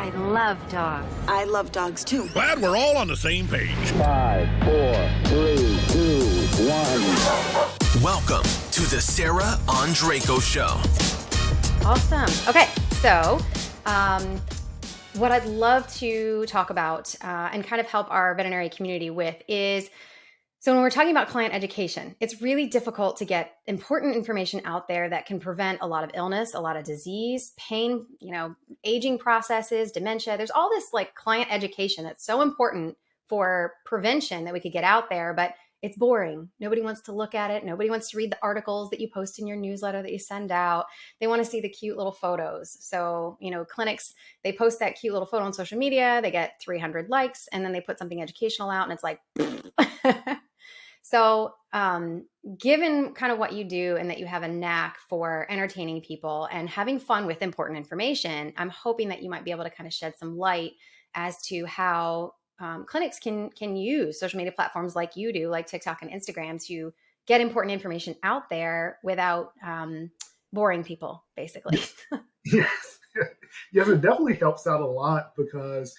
I love dogs. I love dogs too. Glad we're all on the same page. 5, 4, 3, 2, 1. Welcome to the Sarah Andreyko Show. Awesome. Okay, so what I'd love to talk about and kind of help our veterinary community with is, so when we're talking about client education, it's really difficult to get important information out there that can prevent a lot of illness, a lot of disease, pain, aging processes, dementia. There's all this like client education that's so important for prevention that we could get out there, but it's boring. Nobody wants to look at it. Nobody wants to read the articles that you post in your newsletter that you send out. They want to see the cute little photos. So, clinics, they post that cute little photo on social media, they get 300 likes, and then they put something educational out and it's like, So given kind of what you do and that you have a knack for entertaining people and having fun with important information, I'm hoping that you might be able to kind of shed some light as to how clinics can use social media platforms like you do, like TikTok and Instagram, to get important information out there without boring people, basically. Yes, it definitely helps out a lot because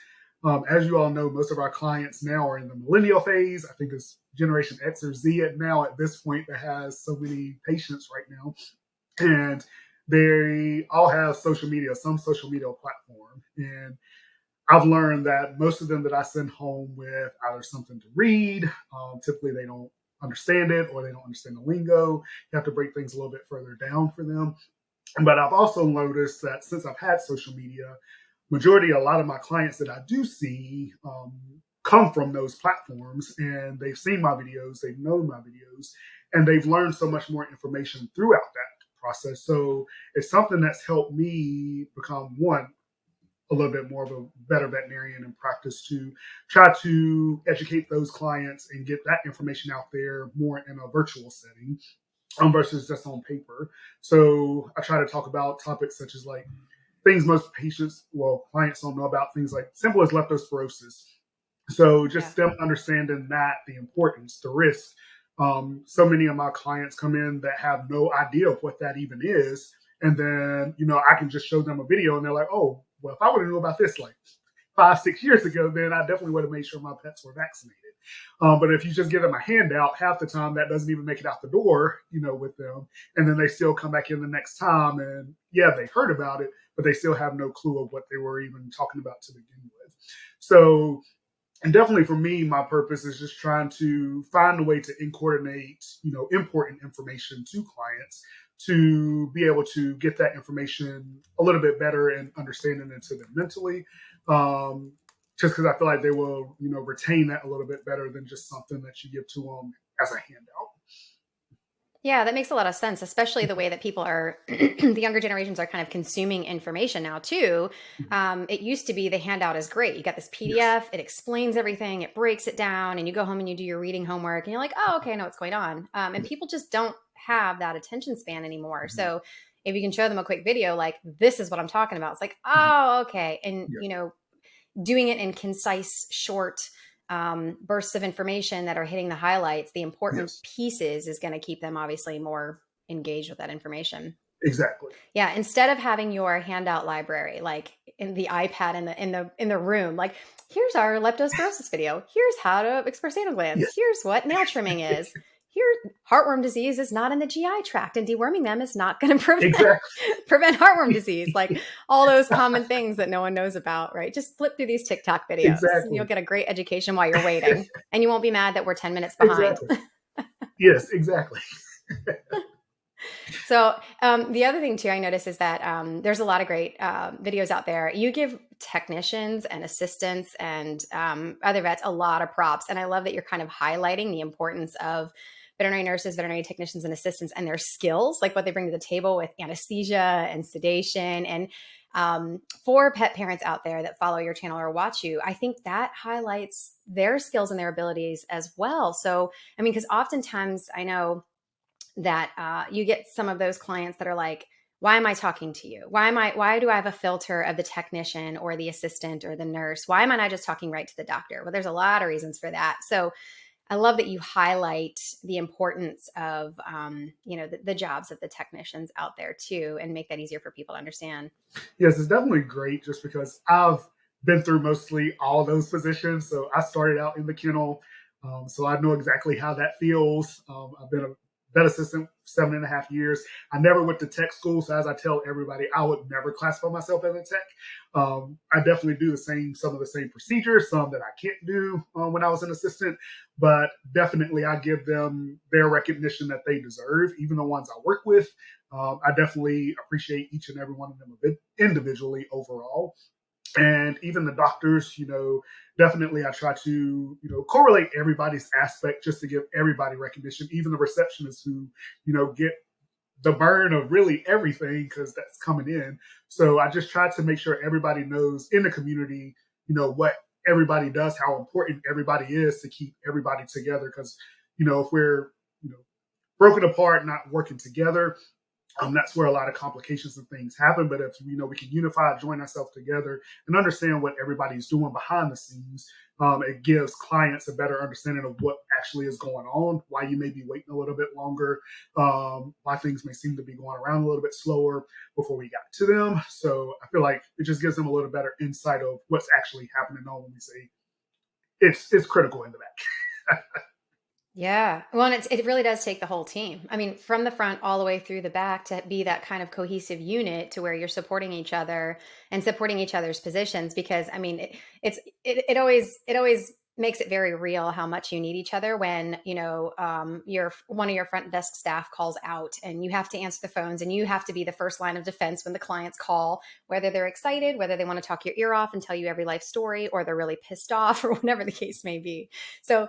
as you all know, most of our clients now are in the millennial phase. I think it's Generation X or Z now at this point that has so many patients right now. And they all have social media, some social media platform. And I've learned that most of them that I send home with either something to read, typically they don't understand it or they don't understand the lingo. You have to break things a little bit further down for them. But I've also noticed that since I've had social media, a lot of my clients that I do see come from those platforms, and they've seen my videos, they've known my videos, and they've learned so much more information throughout that process. So it's something that's helped me become, a little bit more of a better veterinarian in practice, to try to educate those clients and get that information out there more in a virtual setting versus just on paper. So I try to talk about topics such as like things most clients don't know about, things like simple as leptospirosis. So just them understanding that, the importance, the risk. So many of my clients come in that have no idea of what that even is. And then, I can just show them a video and they're like, oh, well, if I would have known about this like 5-6 years ago, then I definitely would have made sure my pets were vaccinated. But if you just give them a handout, half the time that doesn't even make it out the door, with them. And then they still come back in the next time and they heard about it, but they still have no clue of what they were even talking about to begin with. So, and definitely for me, my purpose is just trying to find a way to coordinate, important information to clients to be able to get that information a little bit better and understanding it to them mentally. Just because I feel like they will, retain that a little bit better than just something that you give to them as a handout. Yeah, that makes a lot of sense, especially the way that people are, the younger generations are kind of consuming information now too. It used to be the handout is great. You got this PDF, it explains everything, it breaks it down, and you go home and you do your reading homework and you're like, oh, okay, I know what's going on. And people just don't have that attention span anymore. So if you can show them a quick video, like, this is what I'm talking about, it's like, oh, okay. And, doing it in concise, short bursts of information that are hitting the highlights, the important pieces, is going to keep them obviously more engaged with that information. Exactly. Yeah. Instead of having your handout library, like in the iPad in the room, like, here's our leptospirosis video. Here's how to express anal glands. Here's what nail trimming is. Here, heartworm disease is not in the GI tract, and deworming them is not going to prevent heartworm disease. Like all those common things that no one knows about, right? Just flip through these TikTok videos. Exactly. You'll get a great education while you're waiting, and you won't be mad that we're 10 minutes behind. Exactly. Yes, exactly. So the other thing too, I noticed is that there's a lot of great videos out there. You give technicians and assistants and other vets a lot of props. And I love that you're kind of highlighting the importance of veterinary nurses, veterinary technicians, and assistants and their skills, like what they bring to the table with anesthesia and sedation. And for pet parents out there that follow your channel or watch you, I think that highlights their skills and their abilities as well. So, I mean, because oftentimes I know that you get some of those clients that are like, why am I talking to you? Why do I have a filter of the technician or the assistant or the nurse? Why am I not just talking right to the doctor? Well, there's a lot of reasons for that. So I love that you highlight the importance of, the jobs of the technicians out there too, and make that easier for people to understand. Yes, it's definitely great just because I've been through mostly all those positions. So I started out in the kennel. So I know exactly how that feels. I've been a vet assistant 7.5 years. I never went to tech school. So as I tell everybody, I would never classify myself as a tech. I definitely do some of the same procedures, some that I can't do when I was an assistant, but definitely I give them their recognition that they deserve, even the ones I work with. I definitely appreciate each and every one of them a bit individually overall. And even the doctors, definitely I try to, correlate everybody's aspect just to give everybody recognition, even the receptionists who, get the burn of really everything because that's coming in. So I just try to make sure everybody knows in the community, what everybody does, how important everybody is to keep everybody together. Because, if we're, broken apart, not working together, that's where a lot of complications and things happen. But if we can unify, join ourselves together, and understand what everybody's doing behind the scenes, it gives clients a better understanding of what actually is going on, why you may be waiting a little bit longer, why things may seem to be going around a little bit slower before we got to them. So I feel like it just gives them a little better insight of what's actually happening on when we say it's critical in the back. Yeah. Well, and it really does take the whole team. I mean, from the front all the way through the back to be that kind of cohesive unit to where you're supporting each other and supporting each other's positions. Because I mean, it always makes it very real how much you need each other when, your one of your front desk staff calls out and you have to answer the phones and you have to be the first line of defense when the clients call, whether they're excited, whether they want to talk your ear off and tell you every life story, or they're really pissed off or whatever the case may be. So,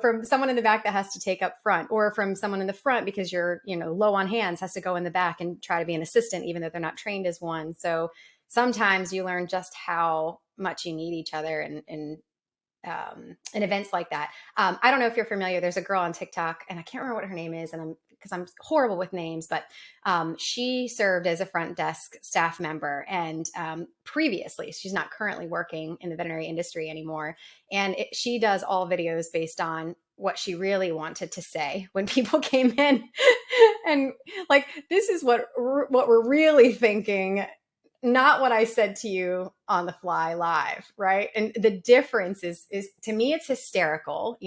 from someone in the back that has to take up front, or from someone in the front because you're, low on hands, has to go in the back and try to be an assistant, even though they're not trained as one. So sometimes you learn just how much you need each other in events like that. I don't know if you're familiar. There's a girl on TikTok, and I can't remember what her name is, and because I'm horrible with names, but she served as a front desk staff member, and previously, she's not currently working in the veterinary industry anymore. And she does all videos based on what she really wanted to say when people came in, and like, this is what we're really thinking, not what I said to you on the fly live, right? And the difference is to me, it's hysterical.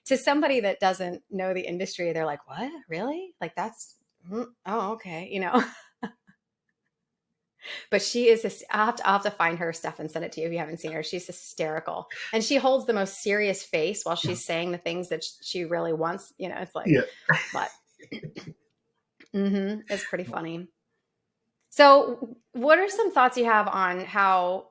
To somebody that doesn't know the industry, they're like, "What? Really? Like oh, okay," But she is. I'll have to find her stuff and send it to you if you haven't seen her. She's hysterical, and she holds the most serious face while she's saying the things that she really wants. It's like, Yeah. but it's pretty funny. So what are some thoughts you have on how,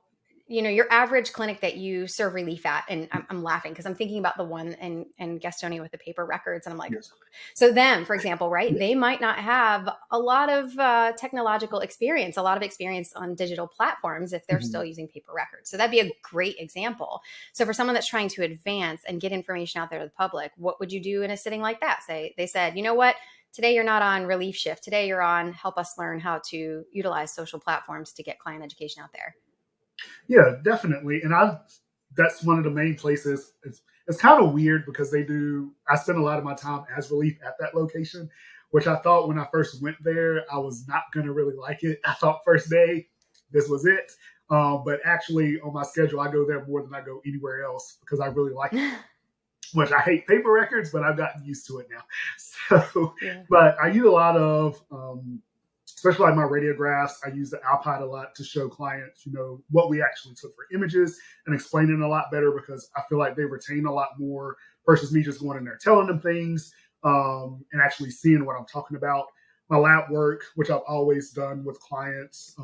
your average clinic that you serve relief at? And I'm laughing because I'm thinking about the one in Gastonia with the paper records. And I'm like, Yes. So them, for example, right? Yes. They might not have a lot of technological experience, a lot of experience on digital platforms if they're still using paper records. So that'd be a great example. So for someone that's trying to advance and get information out there to the public, what would you do in a sitting like that? Say, they said, you know what? Today you're not on relief shift. Today you're on help us learn how to utilize social platforms to get client education out there. Yeah, definitely. And that's one of the main places. It's kind of weird because I spend a lot of my time as relief at that location, which I thought when I first went there, I was not going to really like it. I thought first day, this was it. But actually on my schedule, I go there more than I go anywhere else because I really like it. Which I hate paper records, but I've gotten used to it now. So, yeah. But I use a lot of, especially like my radiographs, I use the iPad a lot to show clients, what we actually took for images and explaining a lot better because I feel like they retain a lot more versus me just going in there telling them things and actually seeing what I'm talking about. My lab work, which I've always done with clients,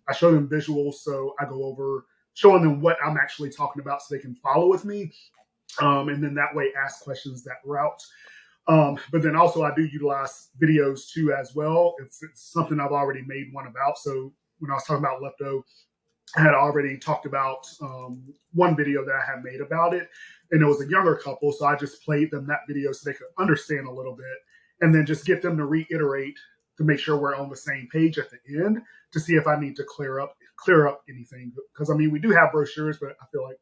I show them visuals. So I go over showing them what I'm actually talking about so they can follow with me. And then that way ask questions that route. But then also I do utilize videos too as well. It's something I've already made one about. So when I was talking about lepto, I had already talked about one video that I had made about it. And it was a younger couple. So I just played them that video so they could understand a little bit and then just get them to reiterate to make sure we're on the same page at the end to see if I need to clear up anything. Because I mean, we do have brochures, but I feel like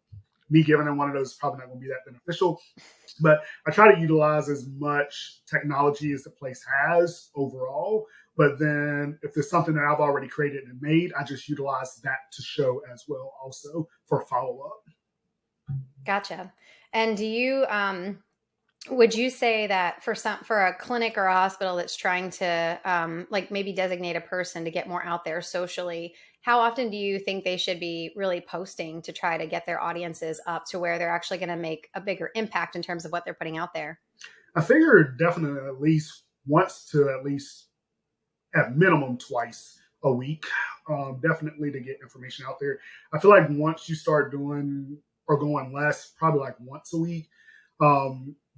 me giving them one of those is probably not going to be that beneficial. But I try to utilize as much technology as the place has overall. But then if there's something that I've already created and made, I just utilize that to show as well also for follow-up. Gotcha. And do you, would you say that for a clinic or a hospital that's trying to like maybe designate a person to get more out there socially, how often do you think they should be really posting to try to get their audiences up to where they're actually going to make a bigger impact in terms of what they're putting out there? I figure definitely at least once to at least at minimum twice a week, definitely to get information out there. I feel like once you start doing or going less, probably like once a week,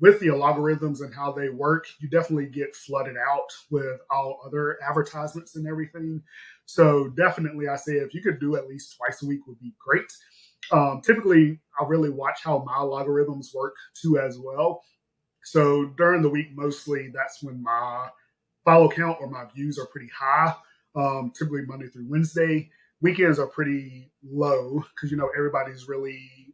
with the algorithms and how they work, you definitely get flooded out with all other advertisements and everything. So definitely I say if you could do at least twice a week would be great. Typically, I really watch how my algorithms work too as well. So during the week, mostly that's when my follow count or my views are pretty high, typically Monday through Wednesday. Weekends are pretty low because, everybody's really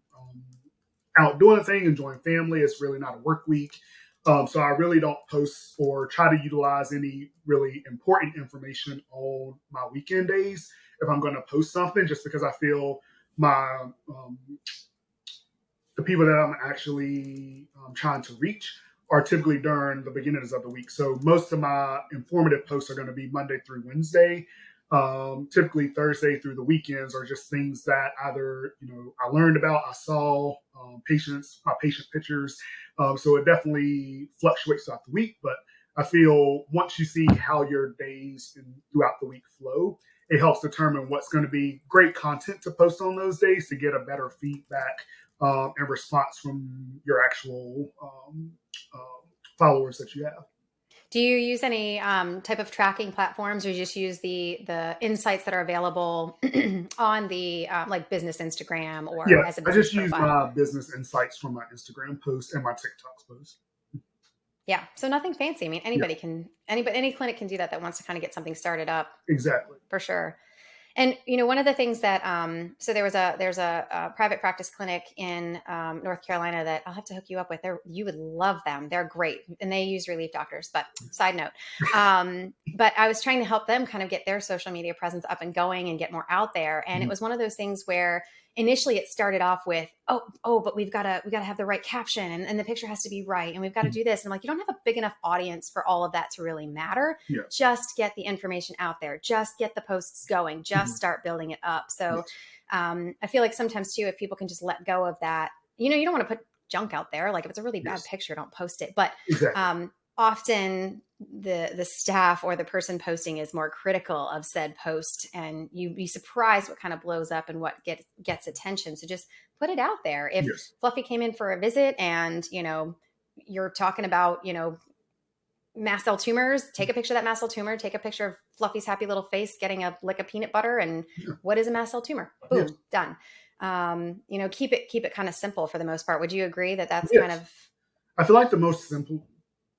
out doing a thing, enjoying family. It's really not a work week. So I really don't post or try to utilize any really important information on my weekend days if I'm going to post something, just because I feel the people that I'm actually trying to reach are typically during the beginnings of the week. So most of my informative posts are going to be Monday through Wednesday. Typically Thursday through the weekends are just things that either, I learned about, I saw, my patient pictures. So it definitely fluctuates throughout the week, but I feel once you see how your days throughout the week flow, it helps determine what's going to be great content to post on those days to get a better feedback and response from your actual followers that you have. Do you use any type of tracking platforms, or you just use the insights that are available on the like business Instagram or as a business I just use profile? my business insights from my Instagram posts and my TikToks posts. Yeah, so nothing fancy. I mean, any clinic can do that wants to kind of get something started up. Exactly. For sure. And one of the things that so there's a private practice clinic in North Carolina that I'll have to hook you up with. You would love them. They're great, and they use relief doctors. But side note, but I was trying to help them kind of get their social media presence up and going and get more out there. And it was one of those things where initially it started off with, but we got to have the right caption and the picture has to be right. And we've got to do this. And I'm like, you don't have a big enough audience for all of that to really matter. Yeah. Just get the information out there, just get the posts going, just start building it up. So I feel like sometimes too, if people can just let go of that, you don't want to put junk out there. Like if it's a really bad picture, don't post it. But exactly. Often the staff or the person posting is more critical of said post, and you'd be surprised what kind of blows up and what gets attention. So just put it out there. If Fluffy came in for a visit and, you're talking about, mast cell tumors, take a picture of that mast cell tumor, take a picture of Fluffy's happy little face getting a lick of peanut butter. And what is a mast cell tumor? Boom, done. Keep it kind of simple for the most part. Would you agree that that's kind of, I feel like the most simple,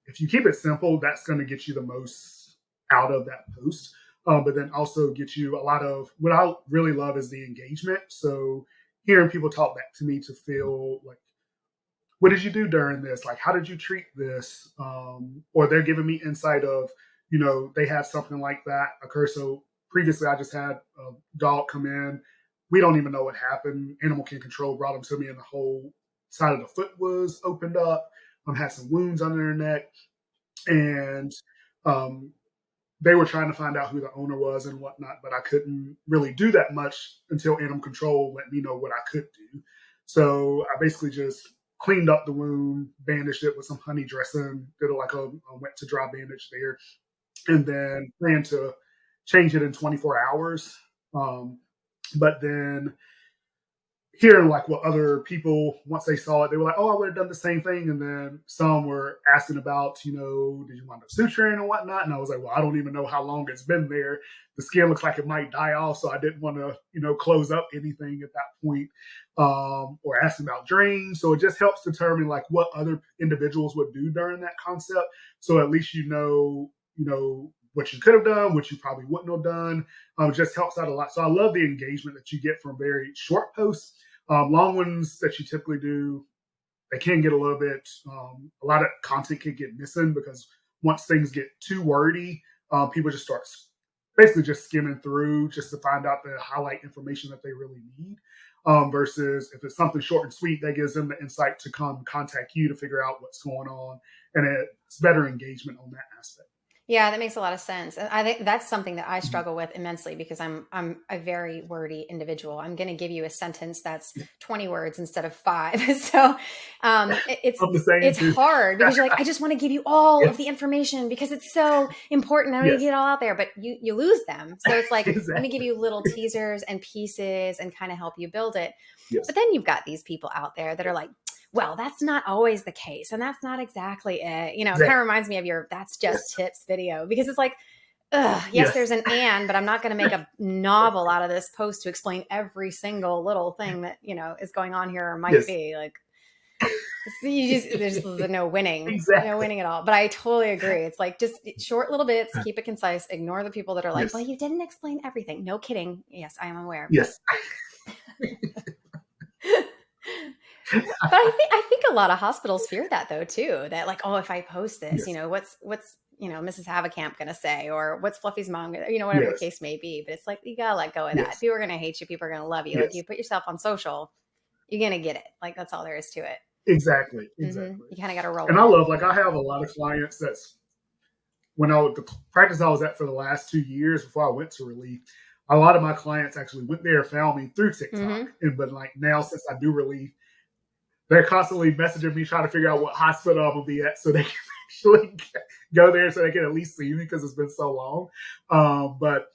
if you keep it simple, that's going to get you the most out of that post. But then also get you a lot of, what I really love is the engagement. So hearing people talk back to me to feel like, what did you do during this? Like, how did you treat this? Or they're giving me insight of, they have something like that occur. So previously I just had a dog come in. We don't even know what happened. Animal Care Control brought him to me and the whole side of the foot was opened up. Had some wounds under their neck, and they were trying to find out who the owner was and whatnot, but I couldn't really do that much until Animal Control let me know what I could do. So I basically just cleaned up the wound, bandaged it with some honey dressing, did like a wet to dry bandage there, and then planned to change it in 24 hours. But then hearing like what other people, once they saw it, they were like, I would have done the same thing. And then some were asking about, did you wind up suturing and whatnot? And I was like, well, I don't even know how long it's been there. The skin looks like it might die off. So I didn't want to, close up anything at that point, or asking about drains. So it just helps determine like what other individuals would do during that concept. So at least what you could have done, what you probably wouldn't have done. It just helps out a lot. So I love the engagement that you get from very short posts. Long ones that you typically do, they can get a little bit, a lot of content can get missing because once things get too wordy, people just start basically just skimming through just to find out the highlight information that they really need. Versus if it's something short and sweet, that gives them the insight to come contact you to figure out what's going on. And it's better engagement on that aspect. Yeah, that makes a lot of sense. And I think that's something that I struggle with immensely because I'm a very wordy individual. I'm going to give you a sentence that's 20 words instead of 5. So it's hard because you're like, I just want to give you all of the information because it's so important. I want to get it all out there, but you lose them. So it's like, let me give you little teasers and pieces and kind of help you build it. Yes. But then you've got these people out there that are like, well, that's not always the case. And that's not exactly it. You know, it kind of reminds me of your That's Just Tips video because it's like, yes, there's an and, but I'm not going to make a novel out of this post to explain every single little thing that, you know, is going on here or might be like, there's no winning, no winning at all. But I totally agree. It's like just short little bits, keep it concise, ignore the people that are like, well, you didn't explain everything. No kidding. Yes, I am aware. Yes. But I think a lot of hospitals fear that though too, that like, oh, if I post this, you know, what's, you know, Mrs. Haverkamp going to say, or what's Fluffy's mom going to, you know, whatever the case may be. But it's like, you got to let go of that. People are going to hate you. People are going to love you. Like you put yourself on social, you're going to get it. Like that's all there is to it. Exactly. You kind of got to roll. And I love, like I have a lot of clients that's the practice I was at for the last 2 years before I went to Relief, a lot of my clients actually went there and found me through TikTok. But like now since I do Relief, they're constantly messaging me trying to figure out what hospital I'm going to be at so they can actually go there so they can at least see me because it's been so long. But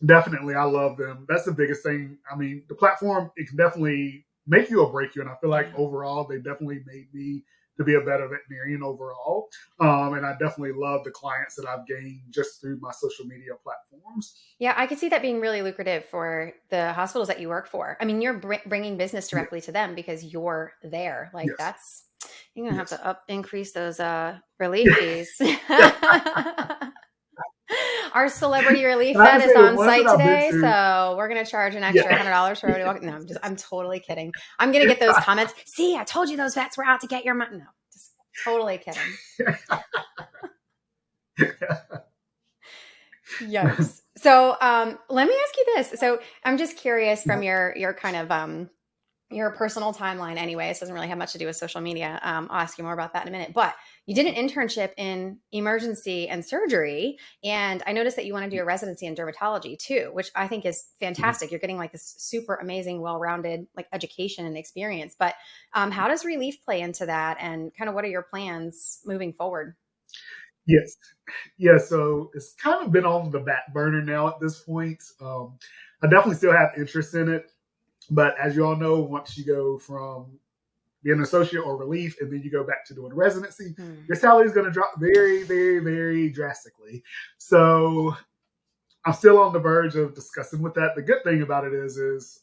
definitely, I love them. That's the biggest thing. I mean, the platform, it can definitely make you or break you. And I feel like overall, they definitely made me to be a better veterinarian overall. And I definitely love the clients that I've gained just through my social media platforms. Yeah, I could see that being really lucrative for the hospitals that you work for. I mean, you're bringing business directly to them because you're there. Like that's, you're going to have to increase those relief fees. Our celebrity relief vet is on site today, so we're going to charge an extra $100 for everybody walking. No, I'm totally kidding. I'm going to get those comments. See, I told you those vets were out to get your money. No, just totally kidding. Yikes. So let me ask you this. So I'm just curious from your kind of your personal timeline anyway. It doesn't really have much to do with social media. I'll ask you more about that in a minute. But you did an internship in emergency and surgery. And I noticed that you want to do a residency in dermatology too, which I think is fantastic. You're getting like this super amazing, well-rounded like education and experience. But how does Relief play into that? And kind of what are your plans moving forward? Yes. Yeah. So it's kind of been on the back burner now at this point. I definitely still have interest in it. But as you all know, once you go from being an associate or Relief, and then you go back to doing residency, your salary is going to drop very, very, very drastically. So I'm still on the verge of discussing with that. The good thing about it is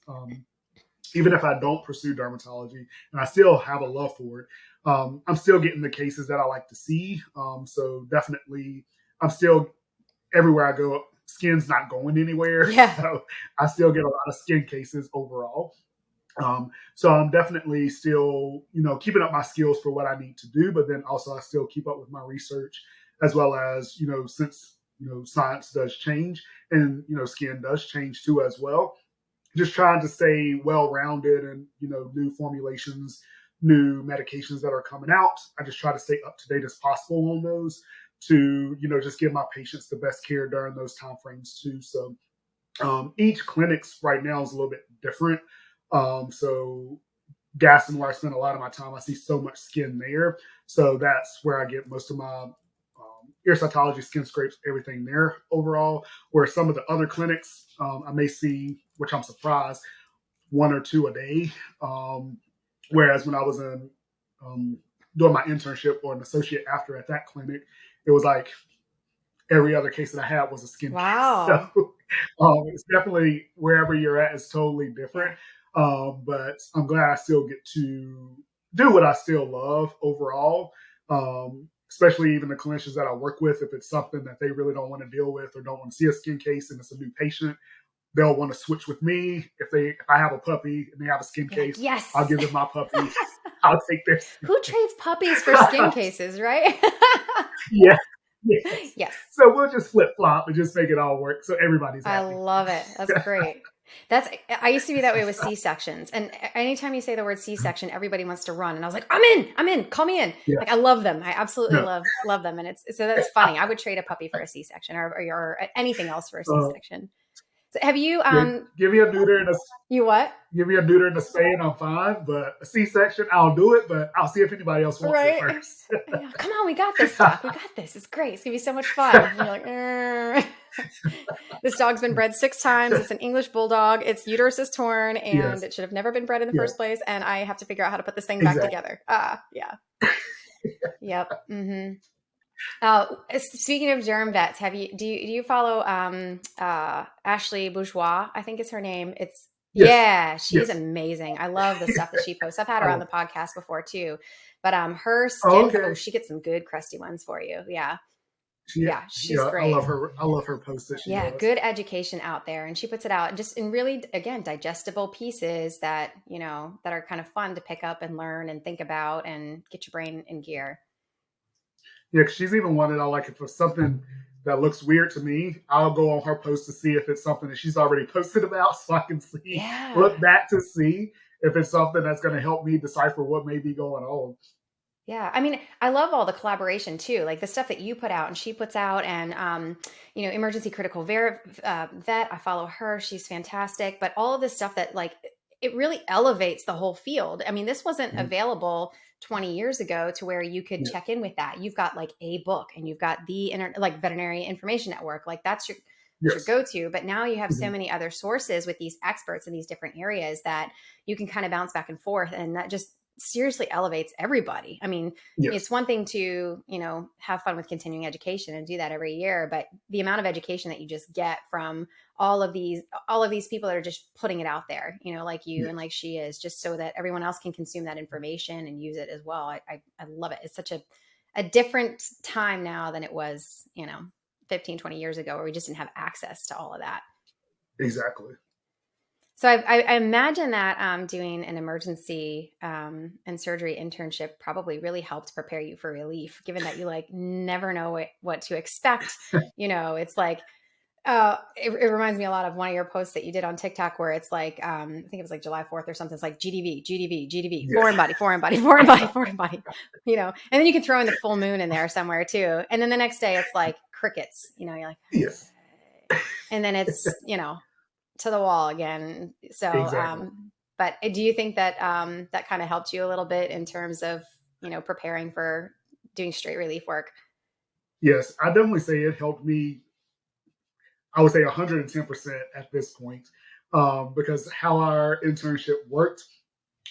even if I don't pursue dermatology, and I still have a love for it, I'm still getting the cases that I like to see. So definitely, I'm still everywhere I go. Skin's not going anywhere. So I still get a lot of skin cases overall. So I'm definitely still, keeping up my skills for what I need to do, but then also I still keep up with my research as well as, since, science does change and, skin does change too as well. Just trying to stay well-rounded and, new formulations, new medications that are coming out. I just try to stay up to date as possible on those to, just give my patients the best care during those time frames too. So each clinic's right now is a little bit different. So Gaston, where I spend a lot of my time, I see so much skin there. So that's where I get most of my ear cytology, skin scrapes, everything there overall. Where some of the other clinics, I may see, which I'm surprised, 1 or 2 a day. Whereas when I was in doing my internship or an associate after at that clinic, it was like every other case that I had was a skin case. So it's definitely wherever you're at is totally different. But I'm glad I still get to do what I still love overall. Especially even the clinicians that I work with, if it's something that they really don't want to deal with or don't want to see a skin case and it's a new patient, they'll want to switch with me. If I have a puppy and they have a skin case, I'll give them my puppy. I'll take their skin Who trades puppies for skin cases, right? Yes. Yes. So we'll just flip flop and just make it all work so everybody's I happy. love it. That's great. I used to be that way with C-sections. And anytime you say the word C-section, everybody wants to run. And I was like, I'm in, call me in. Yeah. Like, I love them. I absolutely No. love them. And so that's funny. I would trade a puppy for a C-section or anything else for a C-section. So have you, give me a neuter and you what? give me a neuter and a spay and I'm fine, but a C-section, I'll do it, but I'll see if anybody else wants it first. Yeah, come on, we got this, Doc. We got this. It's great. It's gonna be so much fun. And you're like, this dog's been bred 6 times. It's an English bulldog. Its uterus is torn, and it should have never been bred in the first place. And I have to figure out how to put this thing back together. Yeah. Yep. Speaking of germ vets, do you follow Ashley Bourgeois? I think it's her name. She's amazing. I love the stuff that she posts. I've had her on the podcast before too, but her skin, she gets some good crusty ones for you. Yeah. She's great. I love her posts that she does. Good education out there, and she puts it out just in really, again, digestible pieces that that are kind of fun to pick up and learn and think about and get your brain in gear. Yeah, 'cause she's even one that I like. If it's something that looks weird to me, I'll go on her post to see if it's something that she's already posted about, so I can look back to see if it's something that's going to help me decipher what may be going on. Yeah. I mean, I love all the collaboration too, like the stuff that you put out and she puts out, and, emergency critical vet, I follow her. She's fantastic. But all of this stuff that it really elevates the whole field. I mean, this wasn't available 20 years ago to where you could check in with that. You've got a book, and you've got the Veterinary Information Network. That's your go-to. But now you have so many other sources with these experts in these different areas that you can kind of bounce back and forth. And that just seriously elevates everybody. I mean, it's one thing to, have fun with continuing education and do that every year, but the amount of education that you just get from all of these people that are just putting it out there, like you and like she is, just so that everyone else can consume that information and use it as well. I love it. It's such a different time now than it was, 15, 20 years ago, where we just didn't have access to all of that. Exactly. So I imagine that doing an emergency and surgery internship probably really helped prepare you for relief, given that you never know what to expect. It's it reminds me a lot of one of your posts that you did on TikTok, where it's I think it was July 4th or something. It's GDV, foreign body, foreign body, and then you can throw in the full moon in there somewhere too. And then the next day it's crickets, you're like, yes. And then it's, to the wall again. So, exactly. But do you think that that kind of helped you a little bit in terms of, preparing for doing straight relief work? Yes, I definitely say it helped me. I would say 110% at this point, because how our internship worked,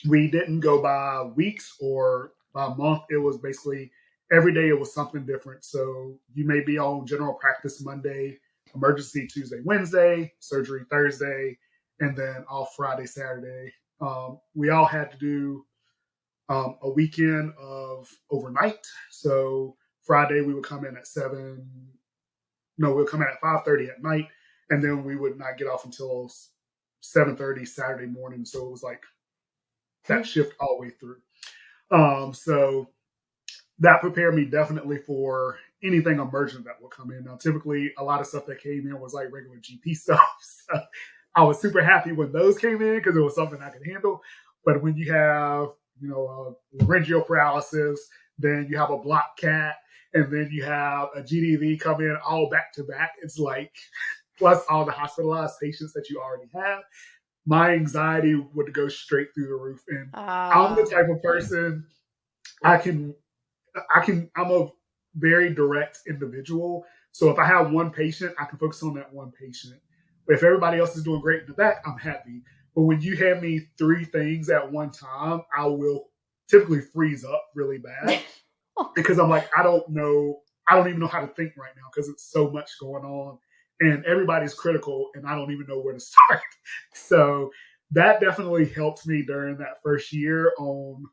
we didn't go by weeks or by month. It was basically every day it was something different. So you may be on general practice Monday, emergency Tuesday, Wednesday, surgery Thursday, and then off Friday, Saturday. We all had to do a weekend of overnight. So Friday we would come in at 5:30 at night, and then we would not get off until 7:30 Saturday morning. So it was that shift all the way through. So that prepared me definitely for anything emergent that would come in. Now, typically, a lot of stuff that came in was regular GP stuff. So I was super happy when those came in because it was something I could handle. But when you have, laryngeal paralysis, then you have a block cat, and then you have a GDV come in all back to back, it's plus all the hospitalized patients that you already have, my anxiety would go straight through the roof. And I'm the type of person, I'm a very direct individual. So if I have one patient, I can focus on that one patient. But if everybody else is doing great in the back, I'm happy. But when you have me 3 things at one time, I will typically freeze up really bad because I'm I don't even know how to think right now because it's so much going on and everybody's critical and I don't even know where to start. So that definitely helped me during that first year on,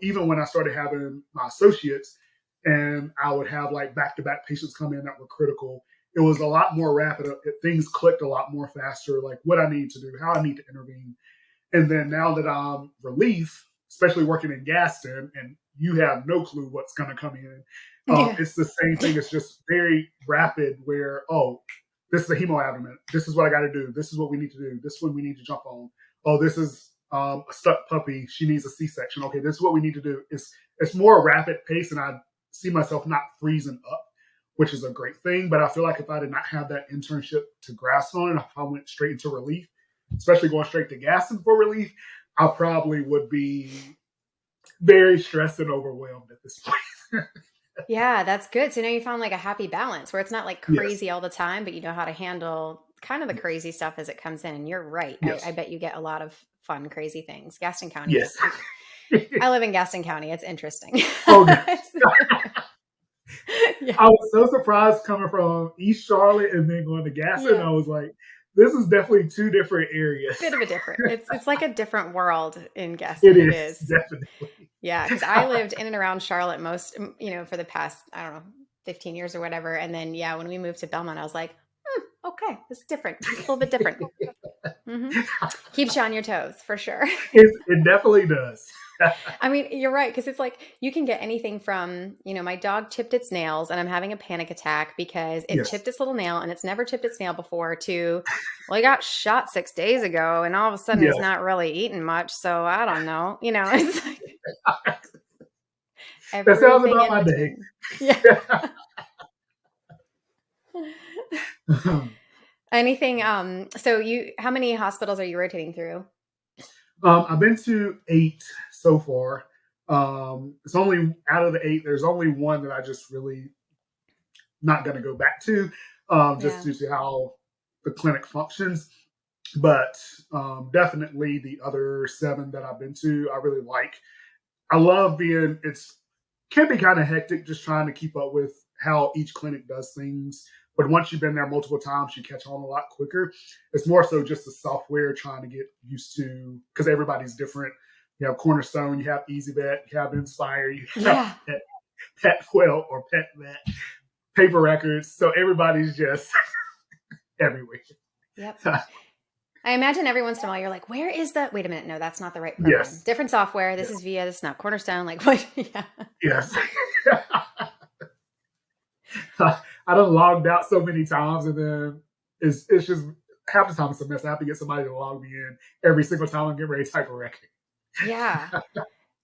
even when I started having my associates and I would have back-to-back patients come in that were critical. It was a lot more rapid. Things clicked a lot more faster, what I need to do, how I need to intervene. And then now that I'm relief, especially working in Gaston, and you have no clue what's going to come in. Yeah. It's the same thing. It's just very rapid where, oh, this is a hemoabdomen. This is what I got to do. This is what we need to do. This one we need to jump on. Oh, this is a stuck puppy. She needs a C-section. Okay, this is what we need to do. It's more rapid pace, and I see myself not freezing up, which is a great thing. But I feel like if I did not have that internship to grasp on, and if I went straight into relief, especially going straight to Gaston for relief, I probably would be very stressed and overwhelmed at this point. Yeah, that's good. So now you found like a happy balance where it's not like crazy all the time, but you know how to handle kind of the crazy stuff as it comes in. And you're right. Yes. I bet you get a lot of fun, crazy things. Gaston County. Yes. I live in Gaston County. It's interesting. Oh, yeah. Yeah. I was so surprised coming from East Charlotte and then going to Gaston. Yeah. I was like, this is definitely two different areas. Bit of a different. It's like a different world in Gaston. It is definitely. Yeah, because I lived in and around Charlotte most, for the past, I don't know, 15 years or whatever. And then, when we moved to Belmont, I was like, okay, it's different. It's a little bit different. Keeps you on your toes, for sure. It definitely does. I mean, you're right, because it's like you can get anything from, my dog chipped its nails and I'm having a panic attack because it chipped its little nail and it's never chipped its nail before, to, well, he got shot 6 days ago and all of a sudden he's not really eating much. So I don't know. It's like that sounds about my day. Yeah. Anything, so how many hospitals are you rotating through? I've been to 8 so far. It's only out of the 8, there's only one that I just really not going to go back to, just due to how the clinic functions. But definitely the other 7 that I've been to, I really like. I love can be kind of hectic just trying to keep up with how each clinic does things. But once you've been there multiple times, you catch on a lot quicker. It's more so just the software trying to get used to, because everybody's different. You have Cornerstone, you have EasyVet, you have Inspire, you have PetWell or PetVet, paper records. So everybody's just everywhere. Yep. I imagine every once in a while you're like, where is that? Wait a minute. No, that's not the right program. Yes. Different software. This is VIA. This is not Cornerstone. Like what? Yeah. Yes. I done logged out so many times, and then it's just half the time it's a mess. I have to get somebody to log me in every single time I'm getting ready to type a record. Yeah.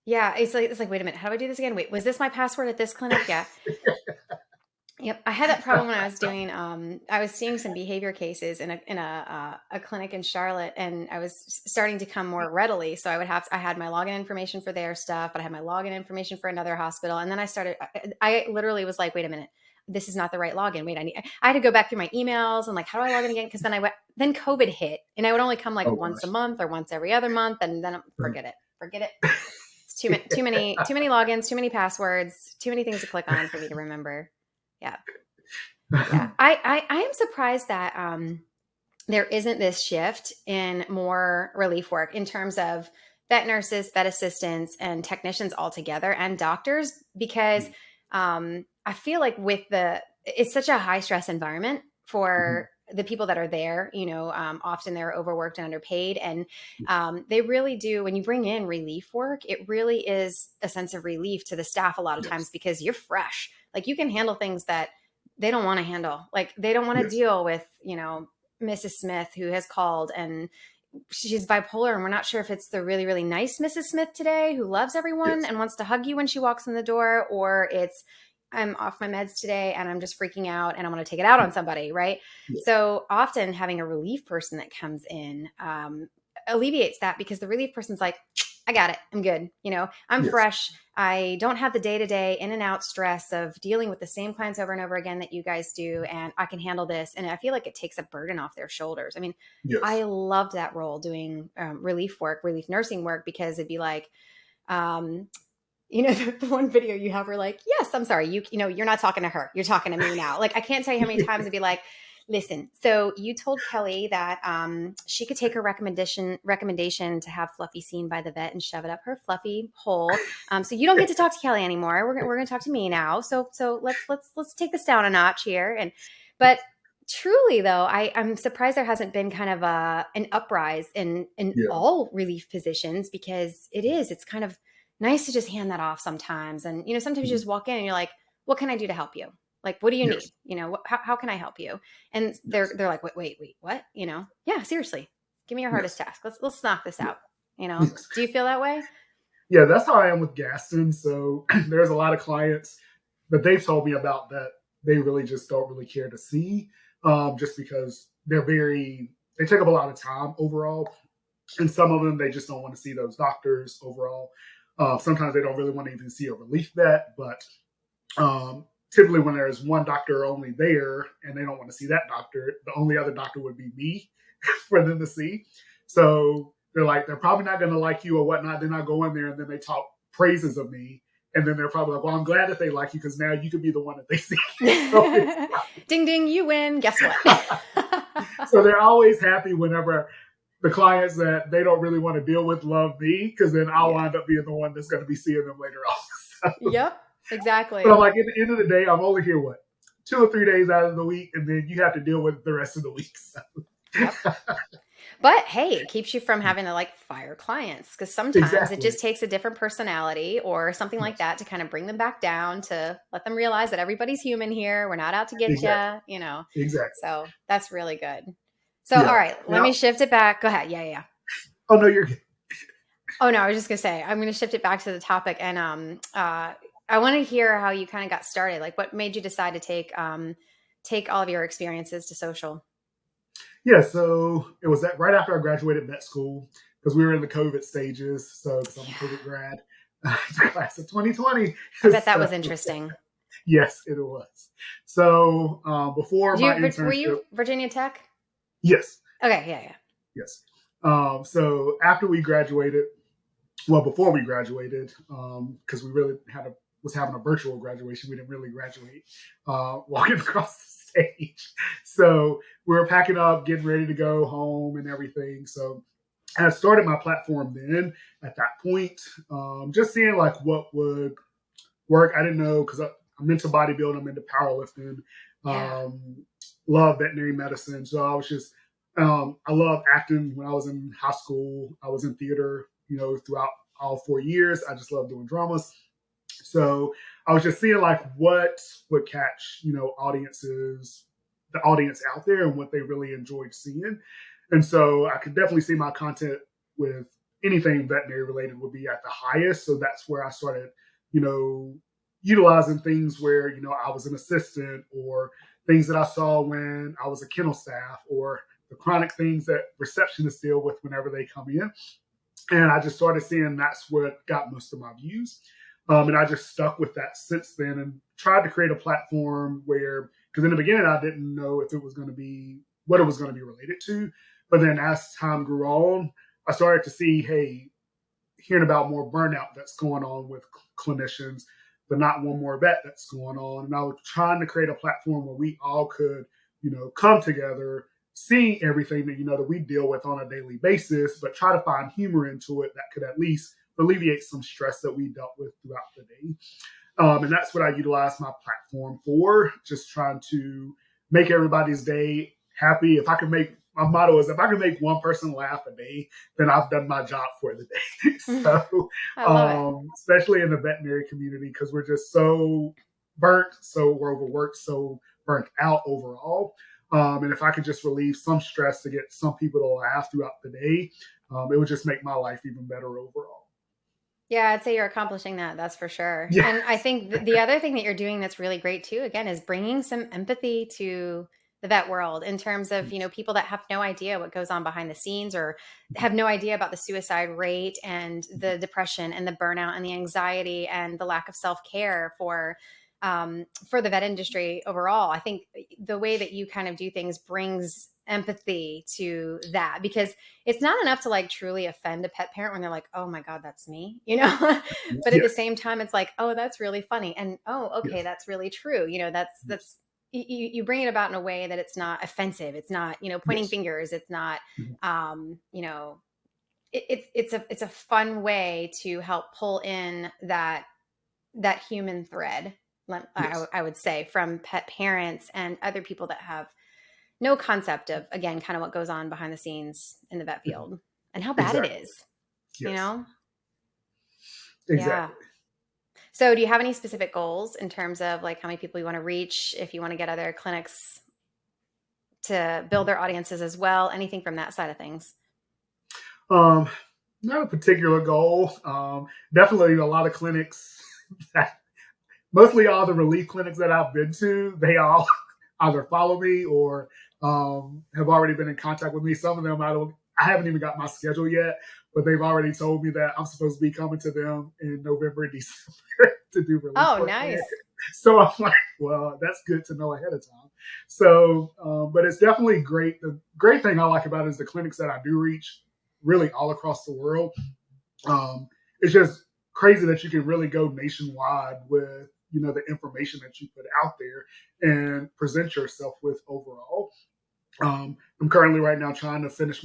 Yeah. It's like, wait a minute. How do I do this again? Wait, was this my password at this clinic? Yeah. Yep. I had that problem when I was doing, I was seeing some behavior cases in a clinic in Charlotte, and I was starting to come more readily. So I had my login information for their stuff, but I had my login information for another hospital. And then I literally was like, wait a minute, this is not the right login. Wait, I had to go back through my emails and like, how do I log in again? Cause then COVID hit and I would only come once a month or once every other month. And then forget it. It's too many logins, too many passwords, too many things to click on for me to remember. Yeah. Yeah. I am surprised that there isn't this shift in more relief work in terms of vet nurses, vet assistants, and technicians altogether, and doctors, because I feel like it's such a high stress environment for the people that are there. Often they're overworked and underpaid, and they really do. When you bring in relief work, it really is a sense of relief to the staff a lot of times, because you're fresh. Like you can handle things that they don't want to handle. Like they don't want to deal with, Mrs. Smith, who has called and she's bipolar, and we're not sure if it's the really, really nice Mrs. Smith today who loves everyone and wants to hug you when she walks in the door, or it's I'm off my meds today and I'm just freaking out and I want to take it out on somebody, right? Yeah. So often having a relief person that comes in alleviates that, because the relief person's like, I got it. I'm good. I'm fresh. I don't have the day-to-day in and out stress of dealing with the same clients over and over again that you guys do. And I can handle this. And I feel like it takes a burden off their shoulders. I mean, I loved that role doing relief nursing work, because it'd be like, the one video you have where like, yes, I'm sorry. You're not talking to her. You're talking to me now. Like, I can't tell you how many times it'd be like, listen, so you told Kelly that she could take her recommendation to have Fluffy seen by the vet and shove it up her fluffy hole. So you don't get to talk to Kelly anymore. We're going to talk to me now. So let's take this down a notch here. But truly though, I'm surprised there hasn't been kind of an uprise in all relief positions, because it's kind of, nice to just hand that off sometimes. And, sometimes you Mhm. just walk in and you're like, what can I do to help you? Like, what do you Yes. need? How can I help you? And they're Yes. like, wait, what? Yeah, seriously, give me your hardest Yes. task. Let's knock this Yeah. out. Yes. Do you feel that way? Yeah, that's how I am with Gaston. So there's a lot of clients that they've told me about that they really just don't really care to see, just because they take up a lot of time overall. And some of them, they just don't want to see those doctors overall. Sometimes they don't really want to even see a relief vet, but typically when there's one doctor only there and they don't want to see that doctor, the only other doctor would be me for them to see. So they're probably not going to like you or whatnot. Then I go in there and then they talk praises of me. And then they're probably like, well, I'm glad that they like you because now you could be the one that they see. So, Ding, ding, you win. Guess what? so they're always happy whenever the clients that they don't really want to deal with love me, because then I'll Yeah. wind up being the one that's going to be seeing them later on. So, Yep, exactly. but I'm like, at the end of the day, I'm only here, 2 or 3 days out of the week, and then you have to deal with the rest of the week. So. Yep. But hey, it keeps you from having to fire clients, because sometimes Exactly. it just takes a different personality or something like that to kind of bring them back down, to let them realize that everybody's human here. We're not out to get Exactly. you, Exactly. So that's really good. So, Yeah. all right, let me shift it back. Go ahead. Yeah. Oh, no, you're good. Oh, no, I was just going to say, I'm going to shift it back to the topic. And I want to hear how you kind of got started. Like, what made you decide to take all of your experiences to social? Yeah, so it was that right after I graduated vet school, because we were in the COVID stages. So, because I'm a COVID grad, class of 2020. I bet that was interesting. Yes, it was. So before my internship, were you Virginia Tech? Yes. Okay, yeah. Yes. So after we graduated, before we graduated, because we really was having a virtual graduation, we didn't really graduate walking across the stage. So we were packing up, getting ready to go home and everything. So I started my platform then at that point, just seeing what would work. I didn't know, because I'm into bodybuilding, I'm into powerlifting, love veterinary medicine. So I was just, I loved acting when I was in high school. I was in theater, throughout all 4 years. I just love doing dramas. So I was just seeing what would catch, the audience out there and what they really enjoyed seeing. And so I could definitely see my content with anything veterinary related would be at the highest. So that's where I started, utilizing things where, I was an assistant, or things that I saw when I was a kennel staff, or the chronic things that receptionists deal with whenever they come in. And I just started seeing that's what got most of my views. And I just stuck with that since then and tried to create a platform where, because in the beginning, I didn't know if it was going to be what it was going to be related to. But then as time grew on, I started to see, hearing about more burnout that's going on with clinicians, but not one more vet that's going on. And I was trying to create a platform where we all could, come together, see everything that, that we deal with on a daily basis, but try to find humor into it that could at least alleviate some stress that we dealt with throughout the day. And that's what I utilize my platform for, just trying to make everybody's day happy. My motto is, if I can make one person laugh a day, then I've done my job for the day. So, I love it. especially in the veterinary community, because we're just so burnt, so we're overworked, so burnt out overall. And if I could just relieve some stress to get some people to laugh throughout the day, it would just make my life even better overall. Yeah, I'd say you're accomplishing that. That's for sure. Yeah. And I think the other thing that you're doing that's really great too, again, is bringing some empathy to the vet world, in terms of, people that have no idea what goes on behind the scenes, or have no idea about the suicide rate and the depression and the burnout and the anxiety and the lack of self-care for the vet industry overall. I think the way that you kind of do things brings empathy to that, because it's not enough to truly offend a pet parent when they're like, oh my God, that's me, but at the same time, it's like, oh, that's really funny. And, oh, okay, that's really true. That's you bring it about in a way that it's not offensive. It's not, pointing fingers. It's not, it's a fun way to help pull in that human thread. I would say, from pet parents and other people that have no concept of, again, kind of what goes on behind the scenes in the vet field and how bad it is, Yes. Yeah. Exactly. So do you have any specific goals in terms of like how many people you want to reach, if you want to get other clinics to build their audiences as well? Anything from that side of things? Um, Not a particular goal. Definitely a lot of clinics that mostly all the relief clinics that I've been to, they all either follow me or have already been in contact with me. Some of them I haven't even got my schedule yet, but they've already told me that I'm supposed to be coming to them in November and December to do relief Oh, work there. nice. So I'm like, well, that's good to know ahead of time. So, but it's definitely great. The great thing I like about it is the clinics that I do reach really all across the world. It's just crazy that you can really go nationwide with, the information that you put out there and present yourself with overall. I'm currently right now trying to finish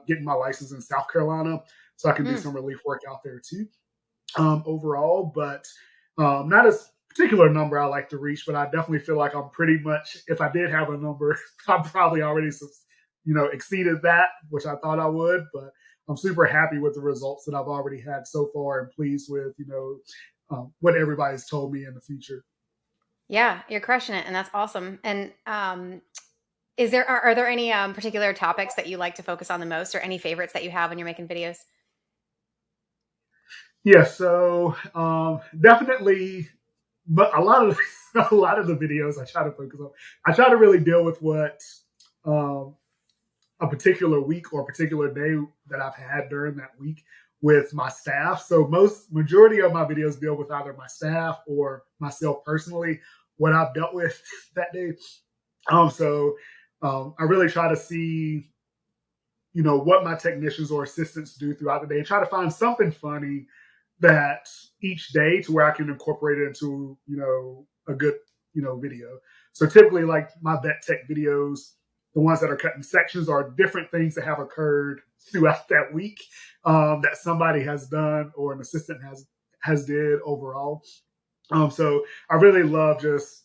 getting my license in South Carolina so I can do some relief work out there too, overall, but not a particular number I like to reach, but I definitely feel like I'm pretty much, if I did have a number, I'm probably already, exceeded that, which I thought I would, but I'm super happy with the results that I've already had so far and pleased with, what everybody's told me in the future. Yeah, you're crushing it, and that's awesome. And are there any particular topics that you like to focus on the most, or any favorites that you have when you're making videos? Yeah, so definitely, but a lot of a lot of the videos I try to focus on. I try to really deal with what a particular week or a particular day that I've had during that week with my staff. So majority of my videos deal with either my staff or myself personally, what I've dealt with that day. I really try to see, what my technicians or assistants do throughout the day. Try to find something funny that each day to where I can incorporate it into, a good, video. So typically like my vet tech videos, the ones that are cut in sections are different things that have occurred throughout that week that somebody has done or an assistant has did overall. So I really love just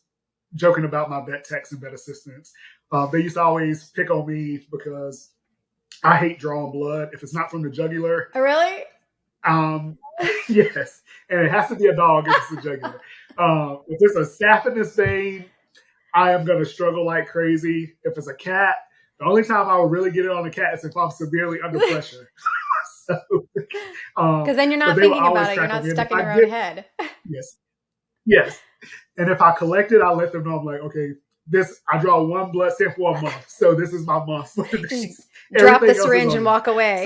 joking about my vet techs and vet assistants. They used to always pick on me because I hate drawing blood. If it's not from the jugular, Oh, really? Yes, and it has to be a dog if it's a jugular. If it's a saphenous vein, I am going to struggle like crazy. If it's a cat, the only time I will really get it on a cat is if I'm severely under pressure. Because then you're But not they will thinking always about it. You're crack on not me. And stuck if in I your own get, head. yes. And if I collect it, I let them know. I'm like, okay, I draw one blood sample a month, so this is my month. Drop the Everything else is syringe on and it. walk away.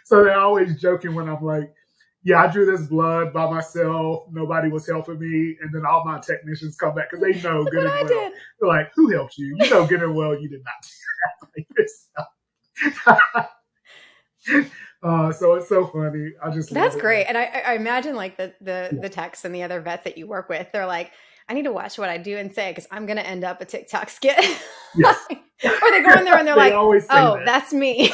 So they're always joking when I'm like, yeah, I drew this blood by myself. Nobody was helping me. And then all my technicians come back because they know Look good what and I well. did. They're like, who helped you? You know good and well you did not. So it's so funny. I just love That's it. great. And I imagine like the techs and the other vets that you work with, they're like, I need to watch what I do and say because I'm going to end up a TikTok skit. Yes. Or they go in there and they're They like, always say oh, that. that's me.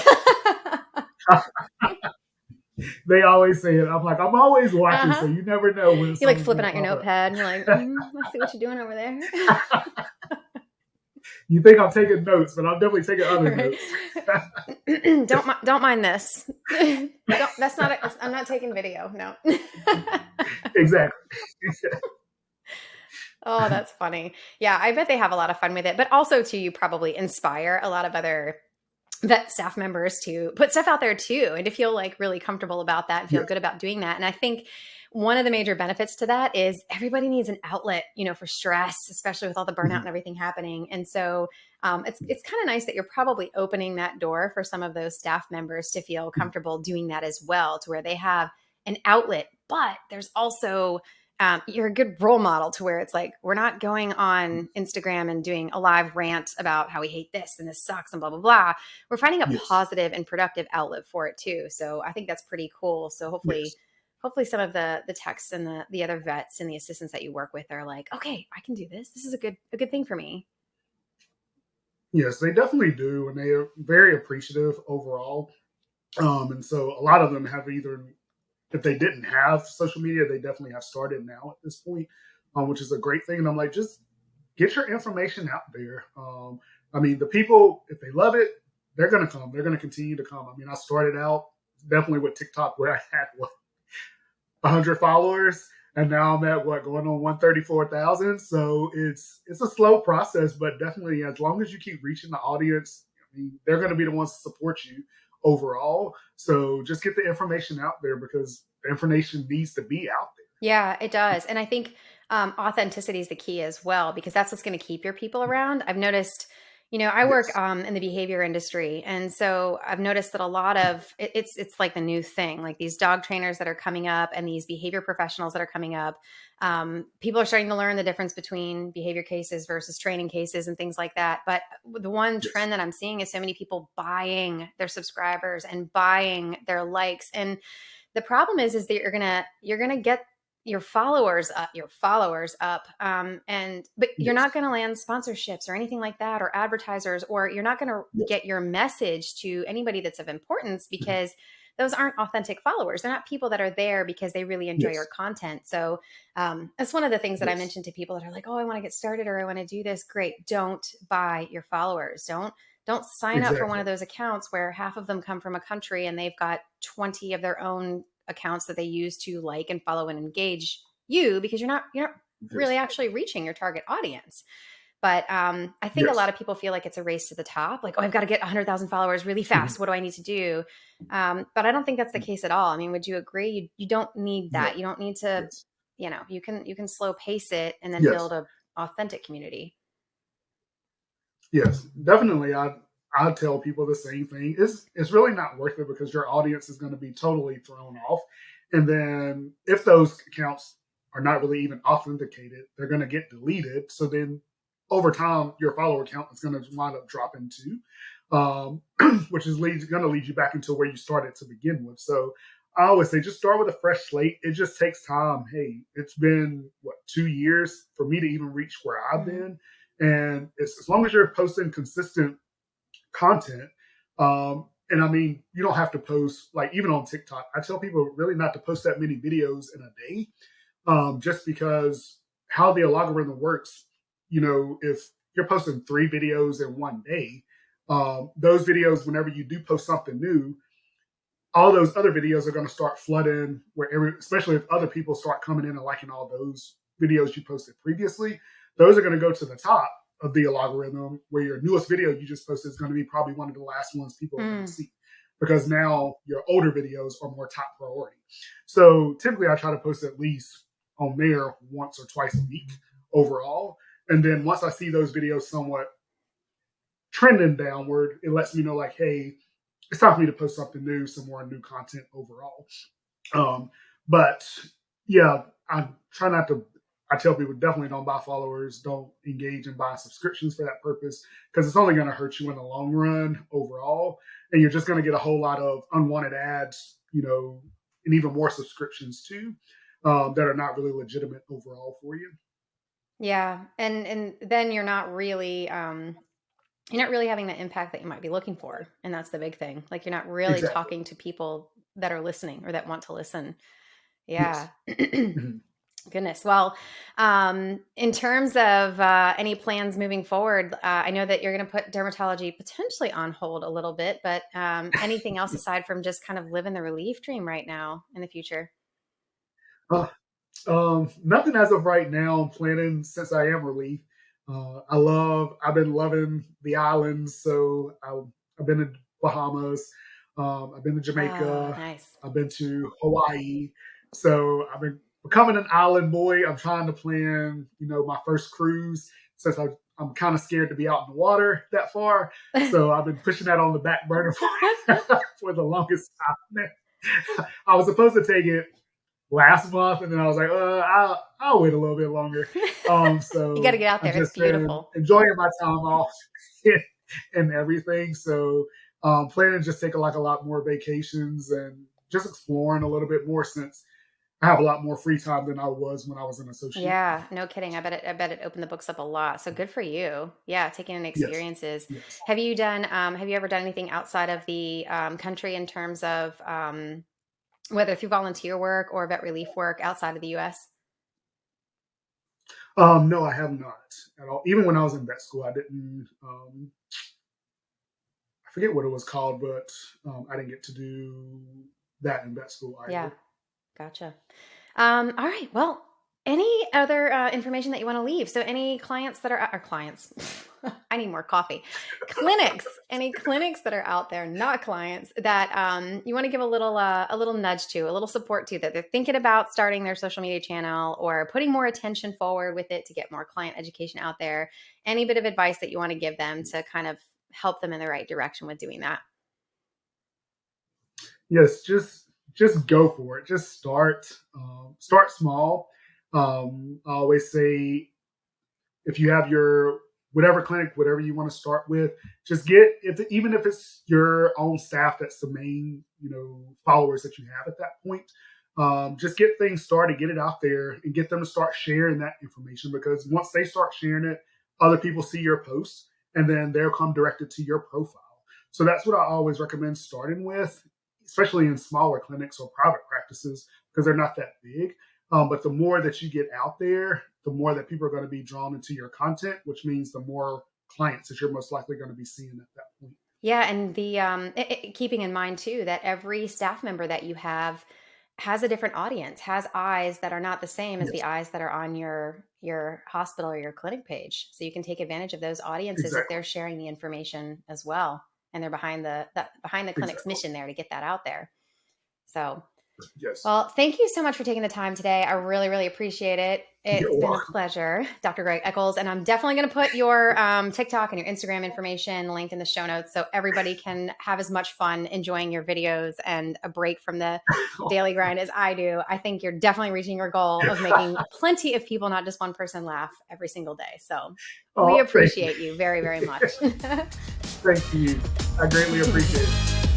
They always say it. I'm like, I'm always watching, so you never know when You're like something's flipping going out to your pop notepad and you're like, I see what you're doing over there. up. You think I'm taking notes, but I'm definitely taking other notes. Don't mind this. That's not. I'm not taking video. No. Exactly. Oh, that's funny. Yeah, I bet they have a lot of fun with it. But also, too, you probably inspire a lot of other vet staff members to put stuff out there too, and to feel like really comfortable about that and feel Yes. good about doing that. And I think one of the major benefits to that is everybody needs an outlet, for stress, especially with all the burnout and everything happening. And so it's kind of nice that you're probably opening that door for some of those staff members to feel comfortable doing that as well, to where they have an outlet. But there's also you're a good role model to where it's like, we're not going on Instagram and doing a live rant about how we hate this and this sucks and blah, blah, blah. We're finding a Yes. positive and productive outlet for it too. So I think that's pretty cool. So hopefully some of the techs and the other vets and the assistants that you work with are like, okay, I can do this. This is a good thing for me. Yes, they definitely do. And they are very appreciative overall. And so a lot of them have either, if they didn't have social media, they definitely have started now at this point, which is a great thing. And I'm like, just get your information out there. The people, if they love it, they're going to come. They're going to continue to come. I started out definitely with TikTok where I had 100 followers, and now I'm at going on 134,000. So it's a slow process, but definitely as long as you keep reaching the audience, I mean, they're going to be the ones to support you overall. So just get the information out there because the information needs to be out there. Yeah, it does. And I think authenticity is the key as well, because that's what's going to keep your people around. I've noticed, I work Yes. in the behavior industry. And so I've noticed that a lot of it's like the new thing, like these dog trainers that are coming up and these behavior professionals that are coming up. People are starting to learn the difference between behavior cases versus training cases and things like that. But the one Yes. trend that I'm seeing is so many people buying their subscribers and buying their likes. And the problem is that you're gonna get your followers up, but you're Yes. not going to land sponsorships or anything like that, or advertisers, or you're not going to Yes. get your message to anybody that's of importance, because those aren't authentic followers. They're not people that are there because they really enjoy your Yes. content. So that's one of the things that I Yes. mentioned to people that are like, oh, I want to get started, or I want to do this. Great. Don't buy your followers. Don't sign up for one Exactly. of those accounts where half of them come from a country and they've got 20 of their own accounts that they use to like and follow and engage you, because you're not really Yes. actually reaching your target audience. But I think a lot Yes. of people feel like it's a race to the top, like, oh, I've got to get 100,000 followers really Mhm. fast. What do I need to do? But I don't think that's the case at all. I mean, would you agree? You don't need No. that. You don't need to, Yes. you can slow pace it and then Yes. build a authentic community. Yes. Definitely. I tell people the same thing. It's really not worth it because your audience is going to be totally thrown off. And then if those accounts are not really even authenticated, they're going to get deleted. So then over time, your follower count is going to wind up dropping too, um, which is going to lead you back into where you started to begin with. So I always say just start with a fresh slate. It just takes time. Hey, it's been 2 years for me to even reach where I've Mhm. been. And it's, as long as you're posting consistent content. And I mean, you don't have to post, like, even on TikTok. I tell people really not to post that many videos in a day, just because how the algorithm works. If you're posting 3 videos in one day, those videos, whenever you do post something new, all those other videos are going to start flooding especially if other people start coming in and liking all those videos you posted previously. Those are going to go to the top of the algorithm, where your newest video you just posted is going to be probably one of the last ones people are going to Mm. see, because now your older videos are more top priority. So typically I try to post at least on there once or twice a week overall. And then once I see those videos somewhat trending downward, it lets me know, like, hey, it's time for me to post something new, some more new content overall. But yeah, I try not to. I tell people definitely don't buy followers, don't engage in buying subscriptions for that purpose, because it's only going to hurt you in the long run overall, and you're just going to get a whole lot of unwanted ads, and even more subscriptions too, that are not really legitimate overall for you. Yeah. And then you're not really having the impact that you might be looking for. And that's the big thing. Like, you're not really Exactly. talking to people that are listening or that want to listen. Yes. Yeah. Mhm. Goodness. Well, in terms of any plans moving forward, I know that you're going to put dermatology potentially on hold a little bit, but anything else aside from just kind of living the relief dream right now in the future? Uh, Nothing as of right now. I'm planning, since I am relief. I've been loving the islands. So I've been to Bahamas. I've been to Oh, Jamaica. nice. I've been to Hawaii. So I've been becoming an island boy. I'm trying to plan, my first cruise, since I'm kind of scared to be out in the water that far. So I've been pushing that on the back burner for the longest time. I was supposed to take it last month, and then I was like, I'll wait a little bit longer. You got to So get out I've there. It's just been beautiful. enjoying my time off and everything. So planning to just take like a lot more vacations and just exploring a little bit more, since I have a lot more free time than I was when I was an associate. Yeah, no kidding. I bet it opened the books up a lot. So good for you. Yeah, taking in Yes, experiences. yes. Have you ever done anything outside of the country in terms of whether through volunteer work or vet relief work outside of the US? No, I have not at all. Even when I was in vet school, I didn't. I forget what it was called, but I didn't get to do that in vet school either. Yeah. Gotcha. All right. Well, any other information that you want to leave? So any clients that are clients, I need more coffee. Clinics, any clinics that are out there, not clients, that you want to give a little nudge to, a little support to, that they're thinking about starting their social media channel or putting more attention forward with it to get more client education out there. Any bit of advice that you want to give them to kind of help them in the right direction with doing that? Yes, just go for it. Just start small. I always say, if you have your whatever clinic, whatever you want to start with, just even if it's your own staff, that's the main, followers that you have at that point. Just get things started, get it out there, and get them to start sharing that information, because once they start sharing it, other people see your posts, and then they'll come directed to your profile. So that's what I always recommend starting with, especially in smaller clinics or private practices, because they're not that big. But the more that you get out there, the more that people are going to be drawn into your content, which means the more clients that you're most likely going to be seeing at that point. Yeah, and the keeping in mind too that every staff member that you have has a different audience, has eyes that are not the same as the eyes that are on your hospital or your clinic page. So you can take advantage of those audiences if they're sharing the information as well, and they're behind the clinic's mission there to get that out there. So. Yes. Well, thank you so much for taking the time today. I really, really appreciate it. It's been a pleasure, Dr. Greg Echols. And I'm definitely going to put your TikTok and your Instagram information linked in the show notes so everybody can have as much fun enjoying your videos and a break from the daily grind as I do. I think you're definitely reaching your goal of making plenty of people, not just one person, laugh every single day. So we appreciate you very, very much. Thank you. I greatly appreciate it.